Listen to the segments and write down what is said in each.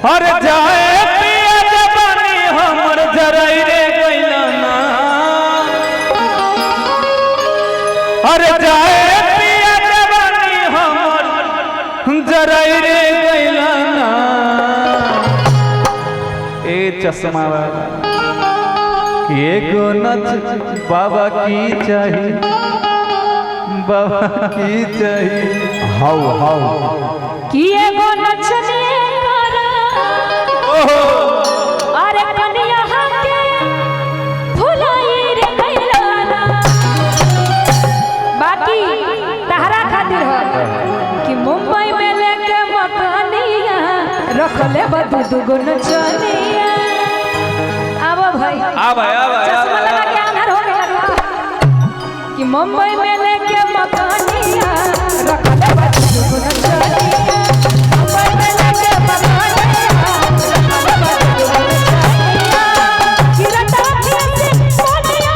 हर जाए पिया जवानी हमर जराई रे गइला ना हर जाए पिया जवानी हमर जराई रे गइला ना ए चश्मा वाला एगो नच बाबा की चाहिए बाबा की चाहिए हाउ हाउ कि एगो नचने करा अरे कन्या के फुलाई रे गइला ना बाकी तहरा खातिर हो कि मुंबई में लेके मकानिया रखले बदू दुगो नचनिया आवा भाई चश्मा लगा के अंधार हो गया कि मुंबई में लेके मकानिया रखले बदू दुगो नचनिया मुंबई में लेके मकानिया रखले बदू दुगो नचनिया गिरता फिरते कोनिया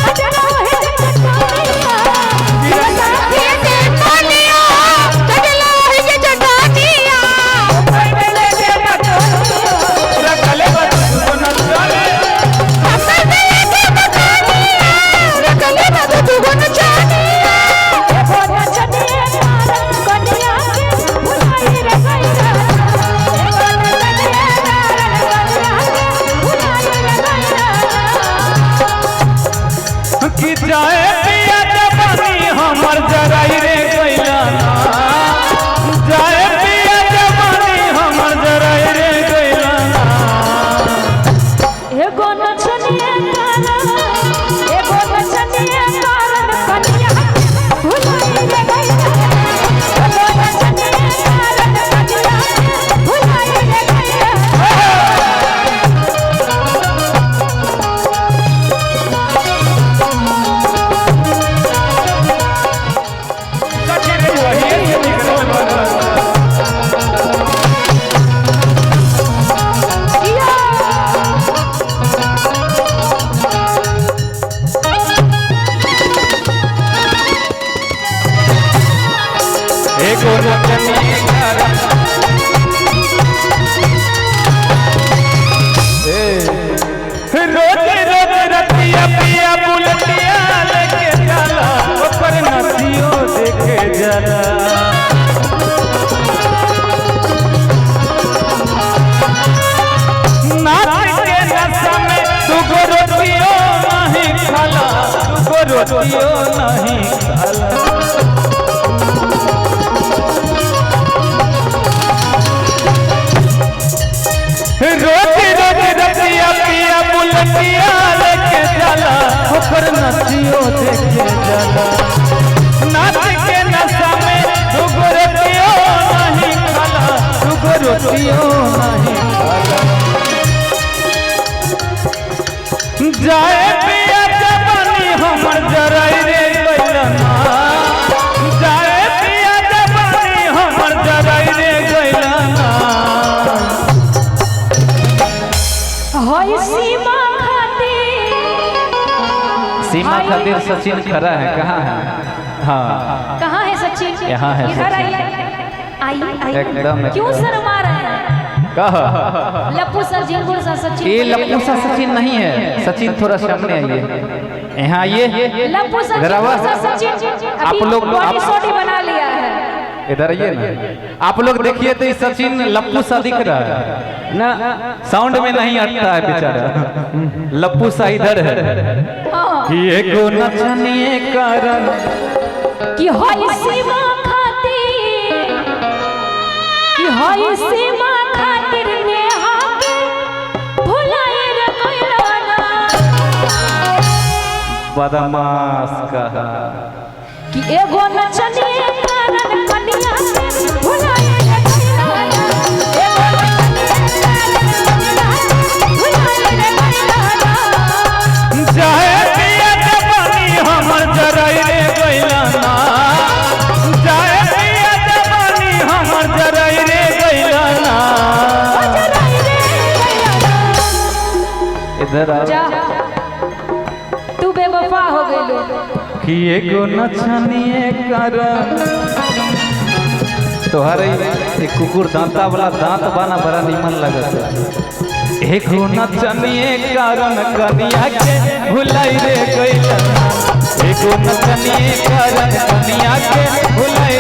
अजरा है चटानिया गिरता फिरते कोनिया अजरा है चटानिया मुंबई में लेके मकानिया रखले बदू दुगो नचनिया कि जाए पिया जवानी हमर जराई रे गइला ना जाए पिया जवानी हमर जराई रे गइला ना एगो नचनिया कारण कन्या भुलाई रे गइला एगो नचनिया कारण कन्या भुलाई रे गइला एगो नचनिया कारण रोज रोज रतिया पिया बुलटिया लेके जाला ओकर नदियो देखे जाला नाच के नशा में दुगो रोटियो नहीं खाला दुगो रोटियो नहीं खाला रोज रोज रतिया पिया बुलटिया लेके जाला ओकर नदियो देखे जाला नाच के नशा में दुगो रोटियो नहीं खाला दुगो रोटियो नहीं खाला जाए पिया जवानी हमर जराई रे गइला ना जाए पिया जवानी हमर जराई रे गइला ना होई सीमा खातिर सचिन खड़ा है कहाँ है हाँ कहाँ है सचिन यहाँ है इधर सचिन। आइए एकदम क्यों शर्मा रहे हैं कहा लप्पू सर जिंगुर सर सचिन ये लप्पू सा सचिन नहीं है सचिन थोड़ा सामने आइए यहाँ आइए लप्पू सर जिंगुर सर सचिन आप लोग बॉडी सॉडी बना लिया है इधर आइए ना आप लोग देखिए तो सचिन लप्पू सा दिख रहा है ना साउंड में नहीं अटता है बेचारा लप्पू सा इधर है कि एको नचनिए कारण कि होई सीमा खातिर कि होई सीमा खातिर नेहा के भुलाए रे गइला ना बदमाश कहा कि एगो नचनिए कारण कन्या के भुलाए रे गइला ना एगो नचनिए कारण कन्या के भुलाए रे गइला ना जाए पिया जवानी हमर जराई रे गइला ना जाए पिया जवानी हमर जराई रे गइला ना इधर आ जा तू बेवफा हो गइलो कि एगो नचनिए कारण तोहरे एक कुकुर दांता वाला दांत बाना बड़ा निमन लगत एको नचनिए कारण कनिया के भुलाई रे गइल एको नचनिए कारण कनिया के भुलाई